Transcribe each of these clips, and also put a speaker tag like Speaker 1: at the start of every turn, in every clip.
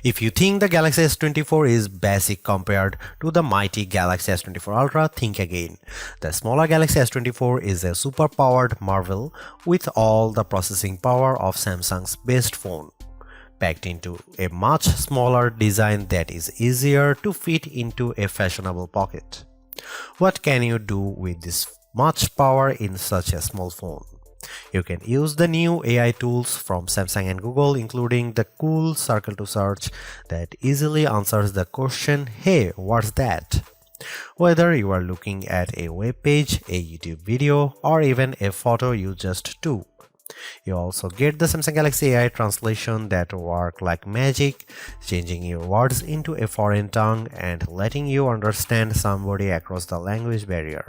Speaker 1: If you think the Galaxy S24 is basic compared to the mighty Galaxy S24 Ultra, think again. The smaller Galaxy S24 is a super-powered marvel with all the processing power of Samsung's best phone, packed into a much smaller design that is easier to fit into a fashionable pocket. What can you do with this much power in such a small phone? You can use the new AI tools from Samsung and Google, including the cool Circle to Search that easily answers the question, "Hey, what's that?" Whether you are looking at a web page, a YouTube video, or even a photo you just took. You also get the Samsung Galaxy AI translation that work like magic, changing your words into a foreign tongue and letting you understand somebody across the language barrier.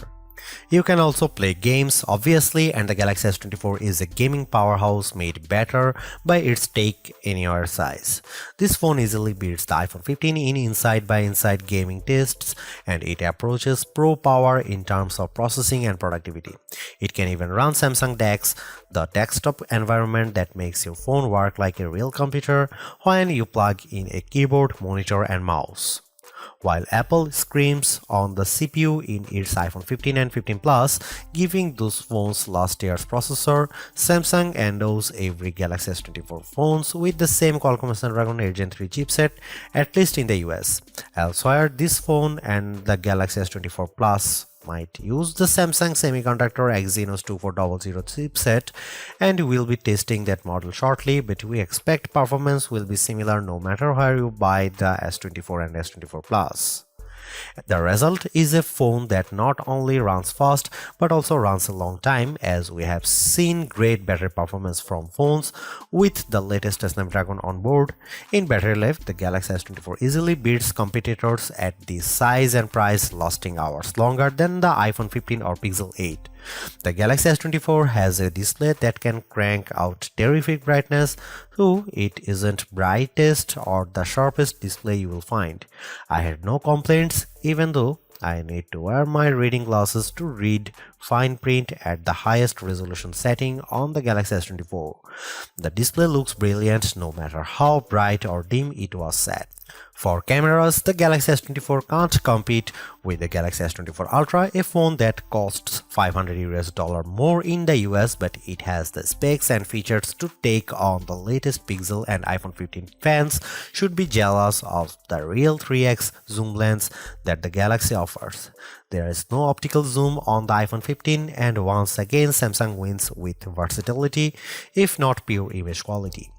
Speaker 1: You can also play games, obviously, and the Galaxy S24 is a gaming powerhouse made better by its take-anywhere size. This phone easily beats the iPhone 15 in inside-by-inside gaming tests, and it approaches pro power in terms of processing and productivity. It can even run Samsung DeX, the desktop environment that makes your phone work like a real computer when you plug in a keyboard, monitor, and mouse. While Apple screams on the CPU in its iPhone 15 and 15 Plus, giving those phones last year's processor, Samsung endows every Galaxy S24 phones with the same Qualcomm Snapdragon 8 Gen 3 chipset, at least in the US. Elsewhere, this phone and the Galaxy S24 Plus might use the Samsung Semiconductor Exynos 2400 chipset, and we'll be testing that model shortly, but we expect performance will be similar no matter where you buy the S24 and S24 Plus. The result is a phone that not only runs fast but also runs a long time, as we have seen great battery performance from phones with the latest Snapdragon on board. In battery life, the Galaxy S24 easily beats competitors at this size and price, lasting hours longer than the iPhone 15 or Pixel 8. The Galaxy S24 has a display that can crank out terrific brightness, though it isn't brightest or the sharpest display you will find. I had no complaints, even though I need to wear my reading glasses to read fine print at the highest resolution setting on the Galaxy S24. The display looks brilliant no matter how bright or dim it was set. For cameras, the Galaxy S24 can't compete with the Galaxy S24 Ultra, a phone that costs $500 more in the US, but it has the specs and features to take on the latest Pixel, and iPhone 15 fans should be jealous of the real 3x zoom lens that the Galaxy offers. There is no optical zoom on the iPhone 15, and once again Samsung wins with versatility, if not pure image quality.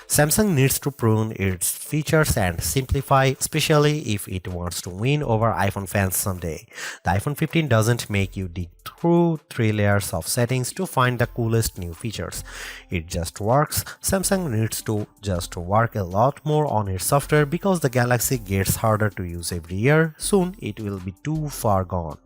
Speaker 1: Samsung needs to prune its features and simplify, especially if it wants to win over iPhone fans someday. The iPhone 15 doesn't make you dig through 3 layers of settings to find the coolest new features. It just works. Samsung needs to just work a lot more on its software, because the Galaxy gets harder to use every year. Soon it will be too far gone.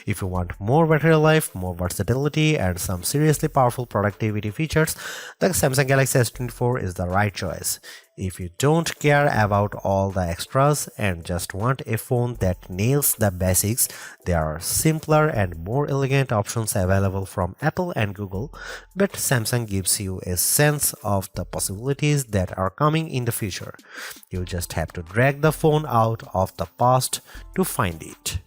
Speaker 1: If you want more battery life, more versatility, and some seriously powerful productivity features, the Samsung Galaxy S24 is the right choice. If you don't care about all the extras and just want a phone that nails the basics, there are simpler and more elegant options available from Apple and Google, but Samsung gives you a sense of the possibilities that are coming in the future. You just have to drag the phone out of the past to find it.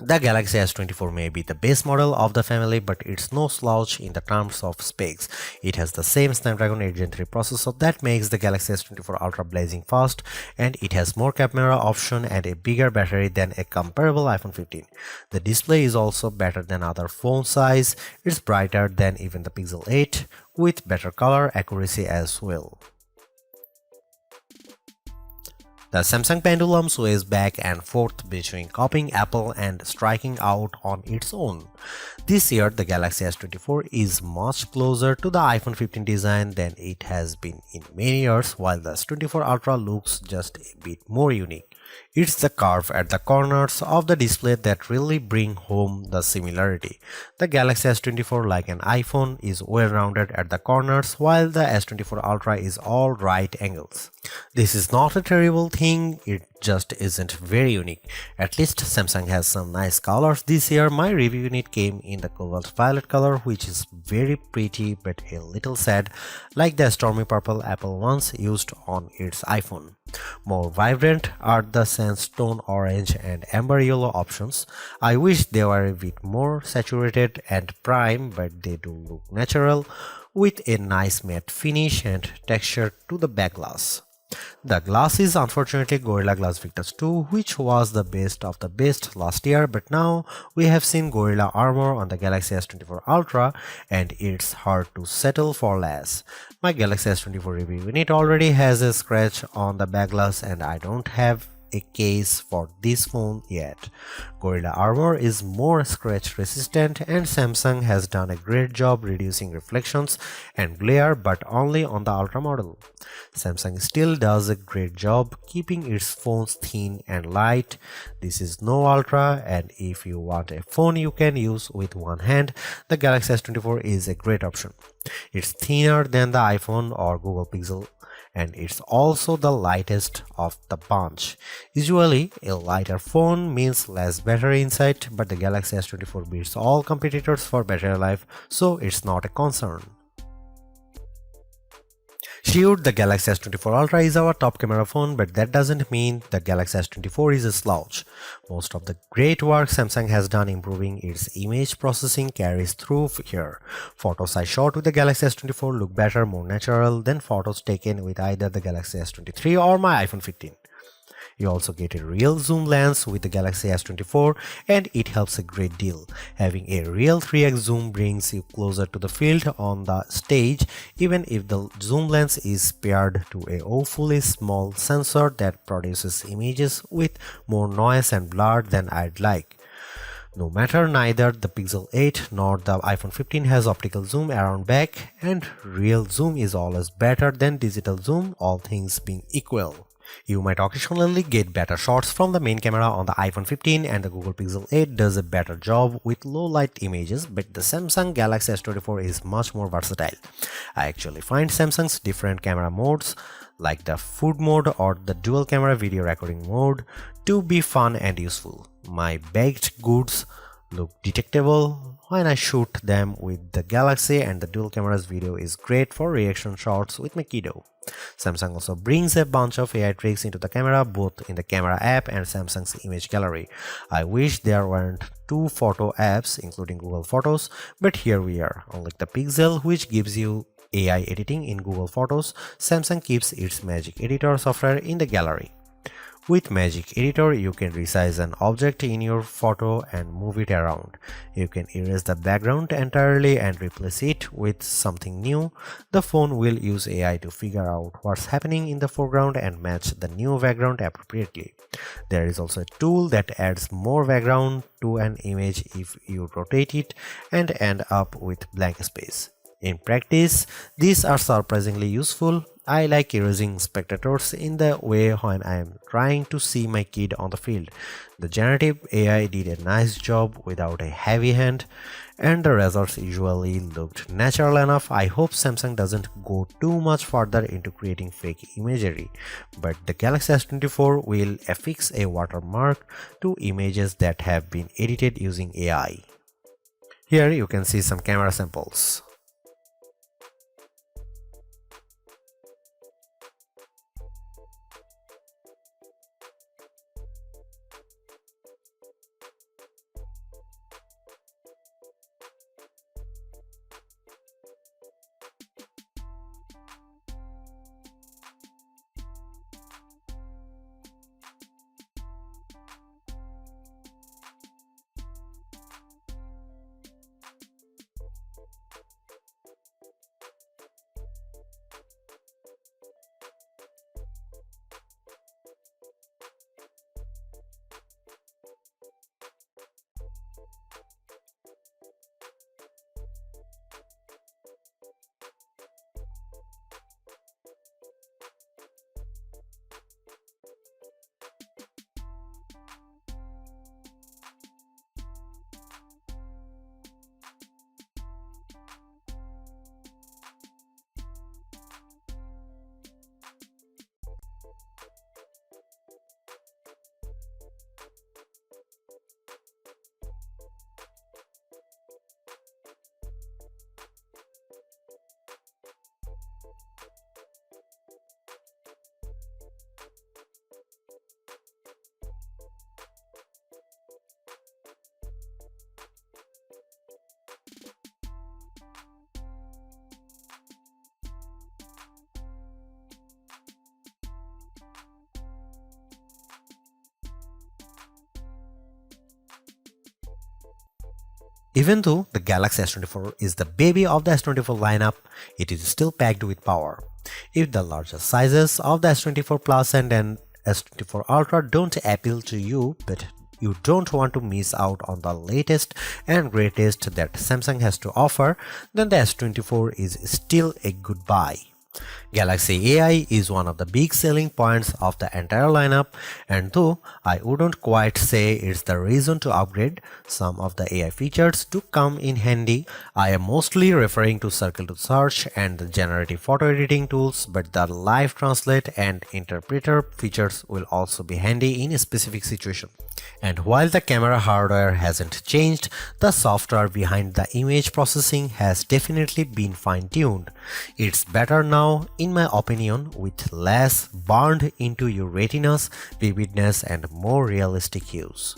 Speaker 1: The Galaxy S24 may be the base model of the family, but it's no slouch in the terms of specs. It has the same Snapdragon 8 Gen 3 processor that makes the Galaxy S24 Ultra blazing fast, and it has more camera option and a bigger battery than a comparable iPhone 15. The display is also better than other phone size. It's brighter than even the Pixel 8, with better color accuracy as well. The Samsung pendulum sways back and forth between copying Apple and striking out on its own. This year, the Galaxy S24 is much closer to the iPhone 15 design than it has been in many years, while the S24 Ultra looks just a bit more unique. It's the curve at the corners of the display that really bring home the similarity. The Galaxy S24, like an iPhone, is well-rounded at the corners, while the S24 Ultra is all right angles. This is not a terrible thing. It just isn't very unique. At least Samsung has some nice colors this year. My review unit came in the cobalt violet color, which is very pretty but a little sad, like the stormy purple Apple once used on its iPhone. More vibrant are the sandstone orange and amber yellow options. I wish they were a bit more saturated and prime, but they do look natural with a nice matte finish and texture to the back glass. The glass is unfortunately Gorilla Glass Victus 2, which was the best of the best last year, but now we have seen Gorilla Armor on the Galaxy S24 Ultra and it's hard to settle for less. My Galaxy S24 review unit already has a scratch on the back glass and I don't have a case for this phone yet. Gorilla Armor is more scratch resistant and Samsung has done a great job reducing reflections and glare, but only on the Ultra model. Samsung still does a great job keeping its phones thin and light. This is no Ultra, and if you want a phone you can use with one hand, the Galaxy S24 is a great option. It's thinner than the iPhone or Google Pixel, and it's also the lightest of the bunch. Usually, a lighter phone means less battery inside, but the Galaxy S24 beats all competitors for battery life, so it's not a concern. Sure, the Galaxy S24 Ultra is our top camera phone, but that doesn't mean the Galaxy S24 is a slouch. Most of the great work Samsung has done improving its image processing carries through here. Photos I shot with the Galaxy S24 look better, more natural than photos taken with either the Galaxy S23 or my iPhone 15. You also get a real zoom lens with the Galaxy S24 and it helps a great deal. Having a real 3x zoom brings you closer to the field on the stage, even if the zoom lens is paired to a awfully small sensor that produces images with more noise and blur than I'd like. No matter, neither the Pixel 8 nor the iPhone 15 has optical zoom around back, and real zoom is always better than digital zoom, all things being equal. You might occasionally get better shots from the main camera on the iPhone 15 and the Google Pixel 8 does a better job with low light images, but the Samsung Galaxy S24 is much more versatile. I actually find Samsung's different camera modes like the food mode or the dual camera video recording mode to be fun and useful. My baked goods look detectable when I shoot them with the Galaxy, and the dual cameras video is great for reaction shots with my kiddo. Samsung also brings a bunch of AI tricks into the camera, both in the camera app and Samsung's image gallery. I wish there weren't two photo apps including Google Photos, but here we are. Unlike the Pixel, which gives you AI editing in Google Photos, Samsung keeps its Magic Editor software in the gallery. With Magic Editor, you can resize an object in your photo and move it around. You can erase the background entirely and replace it with something new. The phone will use AI to figure out what's happening in the foreground and match the new background appropriately. There is also a tool that adds more background to an image if you rotate it and end up with blank space. In practice, these are surprisingly useful. I like erasing spectators in the way when I am trying to see my kid on the field. The generative AI did a nice job without a heavy hand, and the results usually looked natural enough. I hope Samsung doesn't go too much further into creating fake imagery, but the Galaxy S24 will affix a watermark to images that have been edited using AI. Here you can see some camera samples. Even though the Galaxy S24 is the baby of the S24 lineup, it is still packed with power. If the larger sizes of the S24 Plus and S24 Ultra don't appeal to you, but you don't want to miss out on the latest and greatest that Samsung has to offer, then the S24 is still a good buy. Galaxy AI is one of the big selling points of the entire lineup, and though I wouldn't quite say it's the reason to upgrade, some of the AI features do come in handy. I am mostly referring to circle to search and the generative photo editing tools, but the live translate and interpreter features will also be handy in a specific situation. And while the camera hardware hasn't changed, the software behind the image processing has definitely been fine-tuned. It's better now, in my opinion, with less burned into your retinas, vividness, and more realistic hues.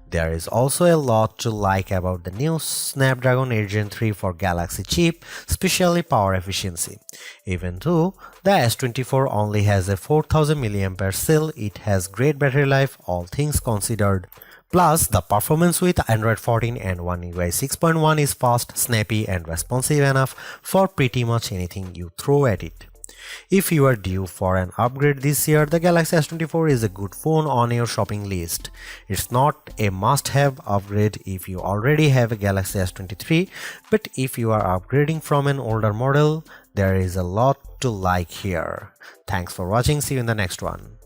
Speaker 1: There is also a lot to like about the new Snapdragon 8 Gen 3 for Galaxy chip, especially power efficiency. Even though the S24 only has a 4000 mAh cell, it has great battery life, all things considered. Plus, the performance with Android 14 and One UI 6.1 is fast, snappy, and responsive enough for pretty much anything you throw at it. If you are due for an upgrade this year, the Galaxy S24 is a good phone on your shopping list. It's not a must-have upgrade if you already have a Galaxy S23, but if you are upgrading from an older model, there is a lot to like here. Thanks for watching, see you in the next one.